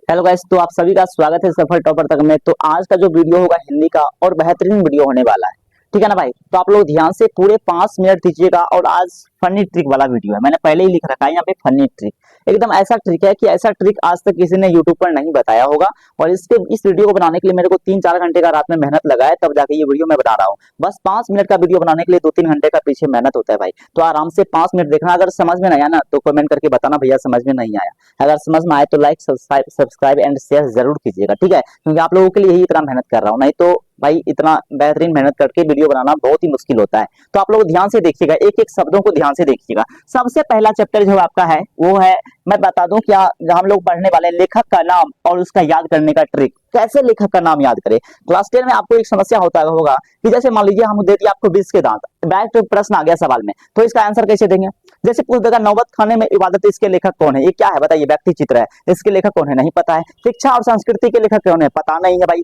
Hello guys, तो आप सभी का स्वागत है सफल टॉपर तक में। तो आज का जो वीडियो होगा हिंदी का और बेहतरीन वीडियो होने वाला है, ठीक है ना भाई। तो आप लोग ध्यान से पूरे 5 मिनट दीजिएगा। और आज फनी ट्रिक वाला वीडियो है, मैंने पहले ही लिख रखा है यहाँ पे फनी ट्रिक। एकदम ऐसा ट्रिक है कि ऐसा ट्रिक आज तक किसी ने यूट्यूब पर नहीं बताया होगा। और इस वीडियो को बनाने के लिए मेरे को 3-4 घंटे का रात में मेहनत लगा है, तब जाके ये वीडियो मैं बना रहा हूँ। बस 5 मिनट का वीडियो बनाने के लिए 2-3 घंटे का पीछे मेहनत होता है भाई। तो आराम से 5 मिनट देखना। अगर समझ में नहीं आया ना तो कमेंट करके बताना भैया समझ में नहीं आया। अगर समझ में आए तो लाइक सब्सक्राइब एंड शेयर जरूर कीजिएगा, ठीक है। क्योंकि आप लोगों के लिए ही इतना मेहनत कर रहा हूँ, नहीं तो भाई इतना बेहतरीन मेहनत करके वीडियो बनाना बहुत ही मुश्किल होता है। तो आप लोग ध्यान से देखिएगा, एक एक शब्दों को ध्यान से देखिएगा। सबसे पहला चैप्टर जो आपका है वो है, मैं बता दूं क्या, हम लोग पढ़ने वाले लेखक का नाम और उसका याद करने का ट्रिक। कैसे लेखक का नाम याद करें। क्लास 10 में आपको एक समस्या होगा कि जैसे मान लीजिए हम दे दिया आपको 20 के दांत, डायरेक्ट प्रश्न आ गया सवाल में, तो इसका आंसर कैसे देंगे। जैसे पूछ देगा नौबत खाने में इबादत, इसके लेखक कौन है, ये क्या है बताइए, व्यक्ति चित्र है, इसके लेखक कौन है, नहीं पता है। शिक्षा और संस्कृति के लेखक कौन है, पता नहीं है भाई।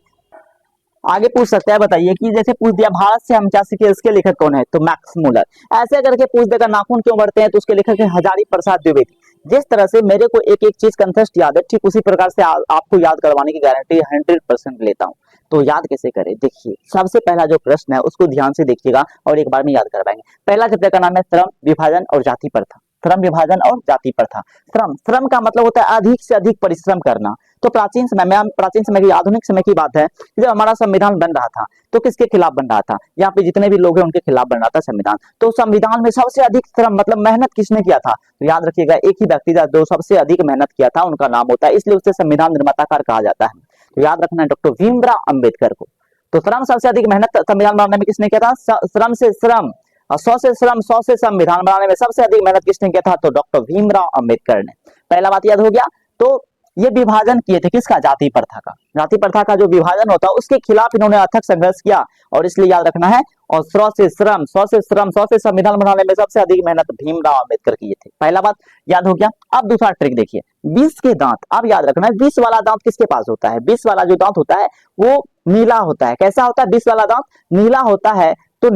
आगे पूछ सकता है, बताइए कि जैसे पूछ दिया भारत से हम क्या सीखे, इसके लेखक कौन है, तो मैक्स मुलर। ऐसे करके पूछ देगा नाखून क्यों बढ़ते हैं, तो उसके लेखक है हजारी प्रसाद द्विवेदी। जिस तरह से मेरे को एक एक चीज कंटेस्ट याद है, ठीक उसी प्रकार से आपको याद करवाने की गारंटी 100% लेता हूँ। तो याद कैसे करें, देखिए सबसे पहला जो प्रश्न है उसको ध्यान से देखिएगा और एक बार में याद करवाएंगे। पहला चैप्टर का नाम है श्रम, विभाजन और जाति प्रथा। श्रम, विभाजन और जाति प्रथा। श्रम का मतलब होता है अधिक से अधिक परिश्रम करना। तो प्राचीन समय की, आधुनिक समय की बात है, जब हमारा संविधान बन रहा था तो किसके खिलाफ बन रहा था, यहाँ पे जितने भी लोग हैं उनके खिलाफ बन रहा था संविधान। तो संविधान में सबसे अधिक श्रम मतलब मेहनत किसने किया था, तो याद रखिएगा एक ही व्यक्ति था जो सबसे अधिक मेहनत किया था, उनका नाम होता है, इसलिए उसे संविधान निर्माताकार कहा जाता है। तो याद रखना है डॉक्टर भीमराव अंबेडकर को। तो श्रम सबसे अधिक मेहनत संविधान बनाने में किसने किया था, श्रम से श्रम और 100 से संविधान बनाने में सबसे अधिक मेहनत किसने किया था, तो डॉक्टर भीमराव अंबेडकर ने। पहला बात याद हो गया। तो ये विभाजन किए थे किसका, जाति प्रथा का। जाति प्रथा का जो विभाजन होता है उसके खिलाफ इन्होंने अथक संघर्ष किया, और इसलिए याद रखना है। और 100 से संविधान बनाने में सबसे अधिक मेहनत भीमराव अंबेडकर किए थे। पहला बात याद हो गया। अब दूसरा ट्रिक देखिए, 20 के दांत। अब याद रखना है 20 वाला दांत किसके पास होता है, 20 वाला जो दांत होता है वो नीला होता है। कैसा होता है, 20 वाला दांत नीला होता है। तो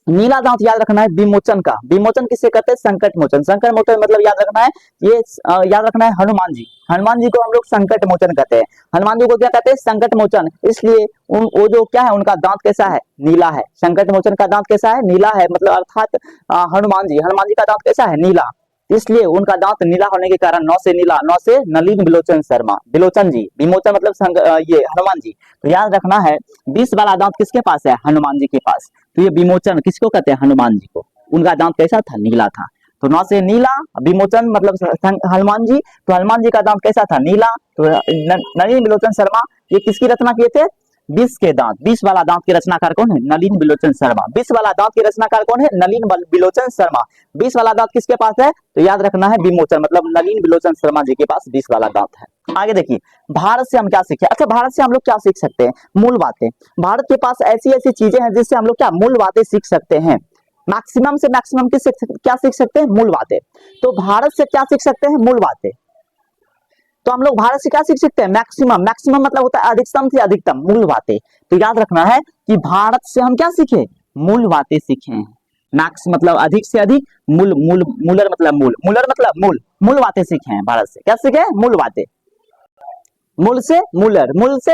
नीला दांत याद रखना है विमोचन का। विमोचन किससे करते हैं, संकट मोचन। संकट मोचन मतलब याद रखना है, ये याद रखना है हनुमान जी। हनुमान जी को हम लोग संकट मोचन कहते हैं। हनुमान जी को क्या कहते हैं, संकट मोचन। इसलिए वो जो क्या है, उनका दांत कैसा है, नीला है। संकट मोचन का दांत कैसा है, नीला है। मतलब अर्थात हनुमान जी का दांत कैसा है, नीला। इसलिए उनका दांत नीला होने के कारण नौ से नीला, नौ से नलिन बिलोचन शर्मा, बिलोचन जी। विमोचन मतलब ये हनुमान जी। तो याद रखना है 20 वाला दांत किसके पास है, हनुमान जी के पास। तो ये विमोचन किसको कहते हैं, हनुमान जी को। उनका दांत कैसा था, नीला था। तो नौ से नीला, विमोचन मतलब हनुमान जी। तो हनुमान जी का दांत कैसा था, नीला। तो नलिन बिलोचन शर्मा ये किसकी रचना किए थे, 20 के दांत। 20 वाला दांत के रचनाकार कौन है, नलिन बिलोचन शर्मा। 20 वाला दांत के रचनाकार कौन है, नलिन बिलोचन शर्मा। 20 वाला दांत किसके पास है, तो याद रखना है विमोचन मतलब नलिन बिलोचन शर्मा जी के पास 20 वाला दांत है। आगे देखिए, भारत से हम क्या सीखे। अच्छा, भारत से हम लोग क्या सीख सकते हैं, मूल बातें। भारत के पास ऐसी ऐसी चीजें हैं जिससे हम लोग क्या मूल बातें सीख सकते हैं। मैक्सिमम से मैक्सिमम क्या सीख सकते हैं, मूल बातें। तो भारत से क्या सीख सकते हैं, मूल बातें। तो हम लोग भारत से क्या सीख सकते हैं, मैक्सिमम। मैक्सिमम मतलब होता है अधिकतम से अधिकतम, मूल बातें। तो याद रखना है कि भारत से हम क्या सीखे, मूल बातें सीखे हैं। मैक्स मतलब अधिक से अधिक, मूलर मतलब मूल बातें सीखे हैं भारत से। क्या सीखे, मूल बातें। मूल से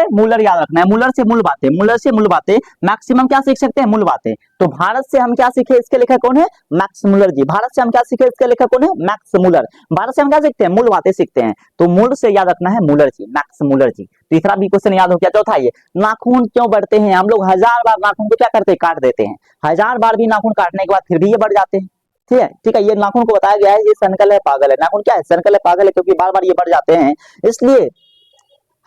मूलर याद रखना है। मूलर से मूल बातें। मैक्सिमम क्या सीख सकते हैं, मूल बातें। तो भारत से हम क्या सीखे, इसके लेखक कौन है, मैक्स मुलर जी। भारत से हम क्या सीखे, इसके लेखक कौन है, मैक्स मुलर। भारत से हम क्या सीखते हैं, मूल बातें सीखते हैं। तो मूल से याद रखना है मुलर जी, मैक्स मुलर जी। तीसरा भी क्वेश्चन याद हो गया। चौथा ये, नाखून क्यों बढ़ते हैं। हम लोग 1000 बार नाखून को क्या करते हैं, काट देते हैं। 1000 बार भी नाखून काटने के बाद फिर भी ये बढ़ जाते हैं। ठीक है। ये नाखून को बताया गया है, ये संकल है, पागल है। नाखून क्या है, संकल है, पागल है, क्योंकि बार बार ये बढ़ जाते हैं, इसलिए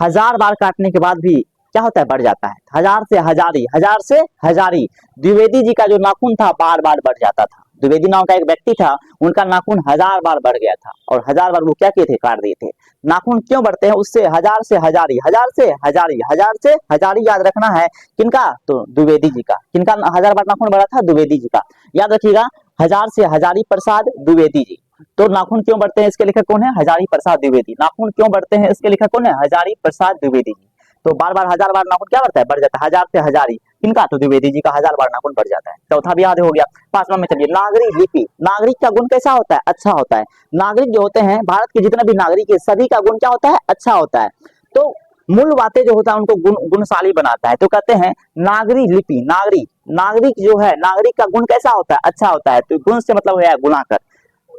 1000 बार काटने के बाद भी क्या होता है, बढ़ जाता है। 1000 से हजारी। द्विवेदी जी का जो नाखून था बार बार बढ़ जाता था। द्विवेदी नाम का एक व्यक्ति था, उनका नाखून 1000 बार बढ़ गया था, और 1000 बार वो क्या किए थे, काट दिए थे। नाखून क्यों बढ़ते हैं, उससे 1000 से हजारी, 1000 से हजारी याद रखना है। किनका, तो द्विवेदी जी का। किनका 1000 बार नाखून बढ़ा था, द्विवेदी जी का। याद रखिएगा, 1000 से हजारी प्रसाद द्विवेदी जी। तो नाखून क्यों बढ़ते हैं, इसके लेखक कौन है, हजारी प्रसाद द्विवेदी। नाखून क्यों बढ़ते हैं, इसके लेखक कौन है, हजारी प्रसाद द्विवेदी जी। तो बार बार 1000 बार नाखून क्या बढ़ता है, बढ़ जाता है। 1000 से हजारी किनका? तो द्विवेदी जी का 1000 बार नाखून बढ़ जाता है। चौथा भी याद हो गया। पांचवा में चलिए, नागरिक लिपि। नागरिक का गुण कैसा होता है? अच्छा होता है। नागरिक जो होते हैं, भारत के जितने भी नागरिक है, सभी का गुण क्या होता है? अच्छा होता है। तो मूल बातें जो होता है उनको गुणशाली बनाता है। तो कहते हैं नागरिक लिपि। नागरिक, नागरिक जो है, नागरिक का गुण कैसा होता है? अच्छा होता है। तो गुण से मतलब है गुणाकर,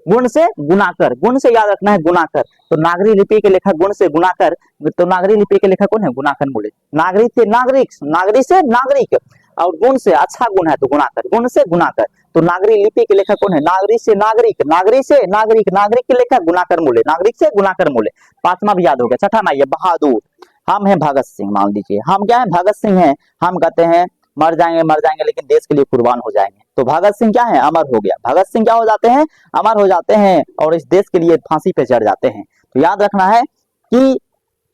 गुण से गुणाकर, गुण से याद रखना है गुणाकर। तो नागरिक लिपि के लेखक गुण से गुणाकर, तो नागरिक लिपि के लेखक कौन है? गुणाकर मूल्य। नागरिक से नागरिक, नागरिक से नागरिक, और गुण से अच्छा गुण है तो गुणाकर, गुण से गुणाकर। तो नागरिक लिपि के लेखक कौन है? नागरिक से नागरिक, नागरिक से नागरिक, नागरिक के लेखक गुणाकर मूल्य, नागरिक से गुणाकर मूल्य। पांचवा भी याद हो गया। छठा ना, ये बहादुर। हम हैं भगत सिंह, मान लीजिए हम क्या है? भगत सिंह हैं। हम कहते हैं मर जाएंगे लेकिन देश के लिए कुर्बान हो जाएंगे। तो भगत सिंह क्या है? अमर हो गया। भगत सिंह क्या हो जाते हैं? अमर हो जाते हैं और इस देश के लिए फांसी पे चढ़ जाते हैं। तो याद रखना है कि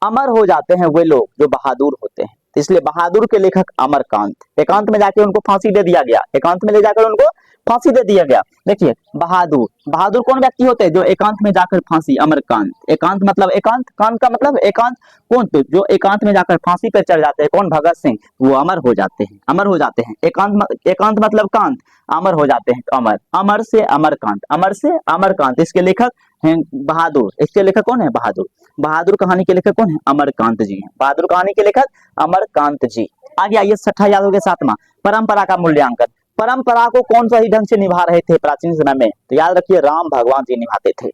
अमर हो जाते हैं वे लोग जो बहादुर होते हैं। तो इसलिए बहादुर के लेखक अमरकांत। एकांत में जाके उनको फांसी दे दिया गया, एकांत में ले जाकर उनको फांसी दे दिया गया। देखिए बहादुर, बहादुर कौन व्यक्ति होते हैं? जो एकांत में जाकर फांसी, अमरकांत। एकांत मतलब एकांत, कांत का मतलब एकांत। कौन? तो जो एकांत में जाकर फांसी पर चढ़ जाते हैं, कौन? भगत सिंह। वो अमर हो जाते हैं, अमर हो जाते हैं। एकांत मतलब कांत, अमर हो जाते हैं। तो अमर, अमर से अमरकांत, अमर से अमरकांत। इसके लेखक हैं बहादुर। इसके लेखक कौन है? बहादुर। बहादुर कहानी के लेखक कौन है? अमरकांत जी हैं। बहादुर कहानी के लेखक अमरकांत जी। आगे आइए, छठा याद हो गया। सातवां, परंपरा का मूल्यांकन। परंपरा को कौन सही ढंग से निभा रहे थे प्राचीन समय में? तो याद रखिए राम भगवान जी निभाते थे।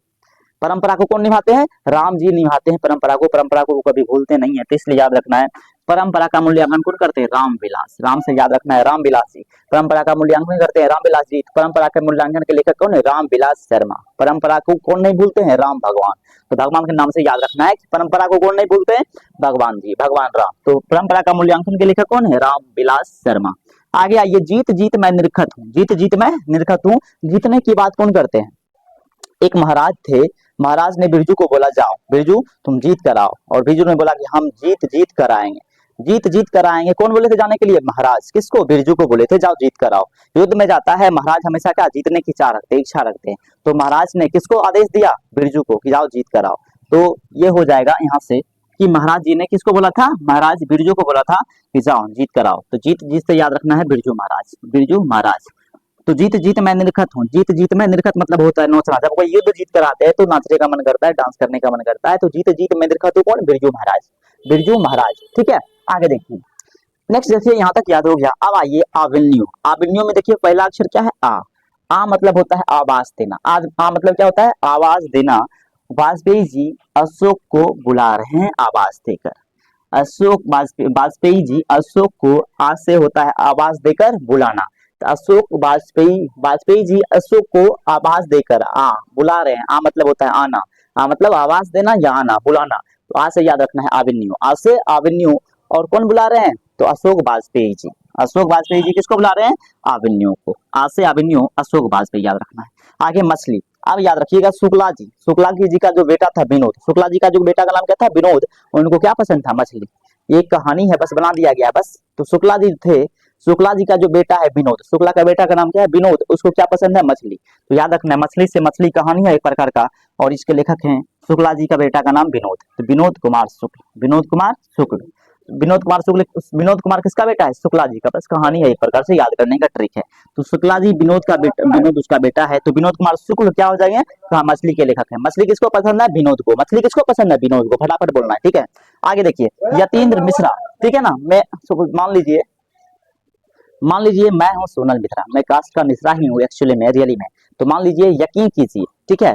परंपरा को कौन निभाते हैं? राम जी निभाते हैं परंपरा को। परंपरा को कभी भूलते नहीं है, तो इसलिए याद रखना है परंपरा का मूल्यांकन कौन करते हैं? रामविलास। राम से याद रखना है रामविलास जी। परंपरा का मूल्यांकन करते हैं रामविलास जी। परंपरा के मूल्यांकन के लेखक कौन है? रामविलास शर्मा। परंपरा को कौन नहीं भूलते हैं? राम भगवान। तो भगवान के नाम से याद रखना है कि परंपरा को कौन नहीं भूलते हैं? भगवान जी, भगवान राम। तो परंपरा का मूल्यांकन के लेखक कौन है? रामविलास शर्मा। आगे आइए, जीत जीत मैं निरखत हूँ। जीत जीत मैं निरखत हूँ। जीतने की बात कौन करते हैं? एक महाराज थे। महाराज ने बिरजू को बोला, जाओ बिरजू तुम जीत कर आओ। और बिरजू ने बोला कि हम जीत जीत कर आएंगे, जीत जीत कर आएंगे। कौन बोले थे जाने के लिए? महाराज। किसको? बिरजू को बोले थे, जाओ जीत कर आओ। युद्ध में जाता है महाराज, हमेशा क्या? जीतने की चाह रखते हैं, इच्छा रखते हैं। तो महाराज ने किसको आदेश दिया? बिरजू को, कि जाओ जीत कर आओ। तो ये हो जाएगा यहाँ से कि महाराज जी ने किसको बोला था? महाराज बिरजू को बोला था कि जाओ जीत कर आओ। तो जीत जीत से याद रखना है बिरजू महाराज, बिरजू महाराज। तो जीत जीत मैं निरखत हूँ। जीत जीत में निरखत मतलब होता है नौचना। जब कोई युद्ध जीत कर आते हैं तो नाचने का मन करता है, डांस करने का मन करता है। तो जीत जीत में निरखत हूँ कौन? बिरजू महाराज, बिरजू महाराज। ठीक है, आगे देखिए। नेक्स्ट देखिए, यहाँ तक याद हो गया। अब आइए आविन्यू। आविन्यू में देखिए पहला अक्षर क्या है? आ। आ मतलब होता है आवाज देना। आज आ मतलब क्या होता है? आवाज देना। वाजपेयी जी अशोक को बुला रहे हैं आवाज देकर। अशोक वाजपेयी जी अशोक को आज से होता है आवाज देकर बुलाना। तो अशोक वाजपेयी जी अशोक को आवाज देकर आ बुला रहे हैं। आ मतलब होता है आना, आ मतलब आवाज देना या आना, बुलाना। तो आ से याद रखना है आविन्यू, आ से आविन्यू। और कौन बुला रहे हैं? तो अशोक वाजपेयी जी। अशोक वाजपेयी जी किसको बुला रहे हैं? आविन्यू को। आ से आविन्यू, अशोक वाजपेयी याद रखना है। आगे मछली। अब याद रखिएगा शुक्ला जी, शुक्ला जी का जो बेटा था विनोद, शुक्ला जी का जो बेटा का नाम क्या था? विनोद। उनको क्या पसंद था? मछली। ये कहानी है, बस बना दिया गया बस। तो शुक्ला जी थे, शुक्ला जी का जो बेटा है विनोद, शुक्ला का बेटा का नाम क्या है? विनोद। उसको क्या पसंद है? मछली। तो याद रखना है मछली से मछली कहानी है एक प्रकार का, और इसके लेखक हैं शुक्ला जी का बेटा का नाम विनोद। तो विनोद कुमार शुक्ल, विनोद कुमार शुक्ल। विनोद कुमार शुक्ल, विनोद कुमार किसका बेटा है? शुक्ला जी का। बस कहानी है एक प्रकार से, याद करने का ट्रिक है। तो शुक्ला जी विनोद का बेटा, विनोद उसका बेटा है। तो विनोद कुमार शुक्ल क्या हो जाएंगे? हाँ, मछली के लेखक है। मछली किसको पसंद है? विनोद को। मछली किसको पसंद है? विनोद को। फटाफट बोलना है, ठीक है। आगे देखिए, यतीन्द्र मिश्रा। ठीक है ना, मैं मान लीजिए मैं हूँ सोनल मिश्रा, मैं कास्ट का मिश्रा ही हूँ एक्चुअली में, रियली में। तो मान लीजिए, यकीन कीजिए, ठीक है,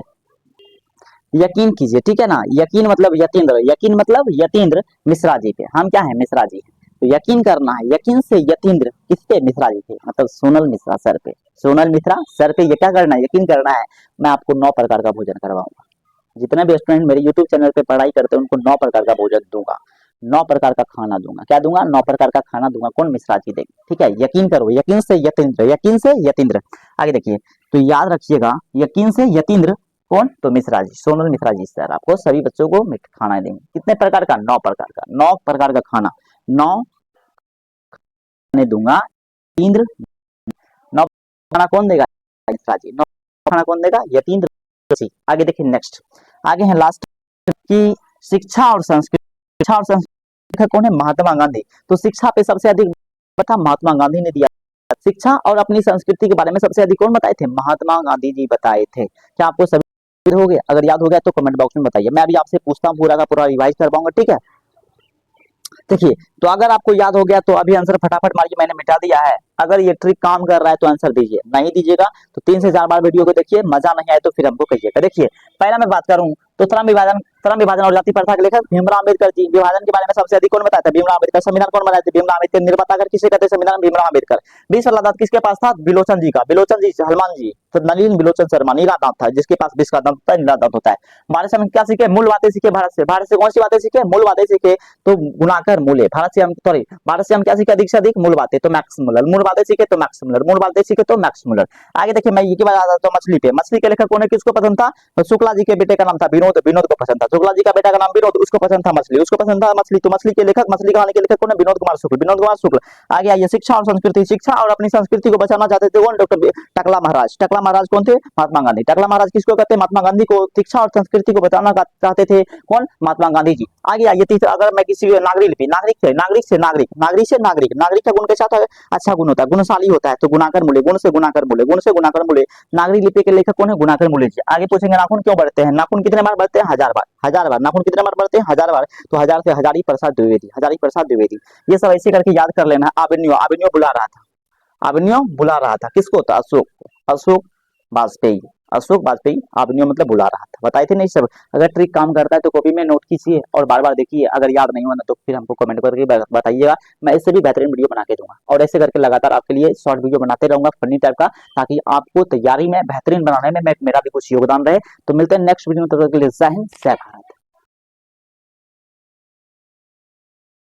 यकीन कीजिए, ठीक है ना। यकीन मतलब यतीन्द्र, यकीन मतलब यतीन्द्र मिश्रा जी पे। हम क्या है? मिश्रा जी हैं। तो यकीन करना है, यकीन से यतीन्द्र किसपे? मिश्रा जी पे, मतलब सोनल मिश्रा सर पे। सोनल मिश्रा सर पे ये क्या करना है? यकीन करना है। मैं आपको 9 प्रकार का भोजन करवाऊंगा। जितने भी स्टूडेंट मेरे यूट्यूब चैनल पे पढ़ाई करते हैं उनको 9 प्रकार का भोजन दूंगा, 9 प्रकार का खाना दूंगा। क्या दूंगा? 9 प्रकार का खाना दूंगा। कौन? मिश्रा जी देंगे, ठीक है। यकीन करो, यकीन से यतीन्द्र, यकीन से यतीन्द्र। आगे देखिए, तो याद रखिएगा यकीन से यतीन्द्र कौन? तो मिश्रा जी, सोनल मिश्रा जी सर आपको सभी बच्चों को खाना देंगे। कितने प्रकार का? 9 प्रकार का, 9 प्रकार का खाना, 9 खाने दूंगा। यतीन्द्र 9 खाना कौन देगा? मिश्रा जी। 9 खाना कौन देगा? यतीन्द्र जी। आगे देखिए नेक्स्ट, आगे है लास्ट की शिक्षा और संस्कृति। शिक्षा और संस्कृति कौन है? महात्मा गांधी। तो शिक्षा पे सबसे अधिक था? महात्मा गांधी ने दिया। शिक्षा और अपनी संस्कृति के बारे में सबसे अधिक कौन बताए थे? महात्मा गांधी जी बताए थे। क्या आपको सभी हो गया? अगर याद हो गया तो कमेंट बॉक्स में बताइए, मैं अभी आपसे पूछता हूँ, पूरा का पूरा रिवाइज करवाऊंगा, ठीक है। देखिए, तो अगर आपको याद हो गया तो अभी आंसर फटाफट मारिए, मैंने मिटा दिया है। अगर ये ट्रिक काम कर रहा है तो आंसर दीजिए, नहीं दीजिएगा तो 3 से 4 बार वीडियो को देखिए, मजा नहीं आए तो फिर हमको कहिएगा। देखिए, पहला मैं बात करूं तो श्रम विभाजन और जाति प्रथा के लेखक भीमराव अम्बेडकर जी। विभाजन के बारे में सबसे अधिक कौन बताया था? भीमराव अम्बेडकर। संविधान कौन बनाए थे? भीमराव अम्बेडकर। निर्माता अगर किसे कहते हैं संविधान? भीमराव अम्बेडकर। 20 वाला दांत किसके पास था? बिलोचन जी का। बिलोचन जी, हनुमान जी, तो नलिन बिलोचन शर्मा। नीला दांत था, जिसके पास 20 का दांत होता है, नीला दांत होता है। भारत से हम क्या सीखे? मूल बातें सीखे भारत से। भारत से कौन सी बातें सीखे? मूल बातें सीखे, तो गुणाकर मूल्य। भारत से हम क्या सीखे? अधिक से अधिक मूल बातें, तो मैक्स मुलर। मूल बातें सीखे तो मैक्स मुलर। मूल बातें सीखे तो मैक्स मुलर। आगे देखिए, मैं ये की बात आता हूं मछली पे। मछली के लेखक कौन है? किसको पसंद था? तो शुक्ला जी के बेटे का नाम था विनोद। विनोद को पसंद था। शुक्ला जी का बेटा का नाम विनोद, उसको पसंद था मछली। उसको पसंद था मछली, तो मछली के लेखक, मछली कहानी के लेखक कौन है? विनोद कुमार शुक्ल। विनोद कुमार शुक्ल। आगे आइए, शिक्षा और संस्कृति। शिक्षा और अपनी संस्कृति को बचाना चाहते थे कौन? डॉक्टर टकला महाराज। टकला महाराज कौन थे? महात्मा गांधी। टकला महाराज किसको कहते हैं? महात्मा गांधी को। शिक्षा और संस्कृति को बचाना चाहते थे कौन? महात्मा गांधी जी। आगे आइए, तीसरा, अगर मैं किसी नागरिक लिपि, नागरिक से नागरिक से नागरिक, नागरिक से नागरिक, नागरिक का गुण के साथ अच्छा गुण होता है, गुणशाली होता है, तो गुणाकर मूल्य। गुण से गुणाकर मूल्य, गुण से गुणाकर मूल्य। नागरिक लिपि के लेखक कौन है? गुणाकर मूल्य जी। आगे पूछेंगे, नाखून क्यों बढ़ते हैं? नाखून कितने बार बढ़ते हैं? 1000 बार। 1000 बार। नाखून कितने बार बढ़ते हैं? 1000 बार। तो 1000 से हजारी प्रसाद द्विवेदी। हजारी प्रसाद द्विवेदी। ये सब ऐसे करके याद कर लेना है। आबन्यो, आबन्यो बुला रहा था। आबन्यो बुला रहा था किसको? था अशोक। अशोक वाजपेयी। अशोक वाजपेयी। आबन्यो मतलब बुला रहा था। बताए थे नहीं सब। अगर ट्रिक काम करता है तो कॉपी में नोट कीजिए और बार बार देखिए। अगर याद नहीं हुआ ना तो फिर हमको कमेंट करके बताइएगा, मैं इससे भी बेहतरीन वीडियो बना के दूंगा। और ऐसे करके लगातार आपके लिए शॉर्ट वीडियो बनाते रहूंगा फनी टाइप का, ताकि आपको तैयारी में बेहतरीन बनाने में मेरा भी कुछ योगदान रहे। तो मिलते हैं नेक्स्ट वीडियो में, तब तक के लिए जय हिंद, जय भारत।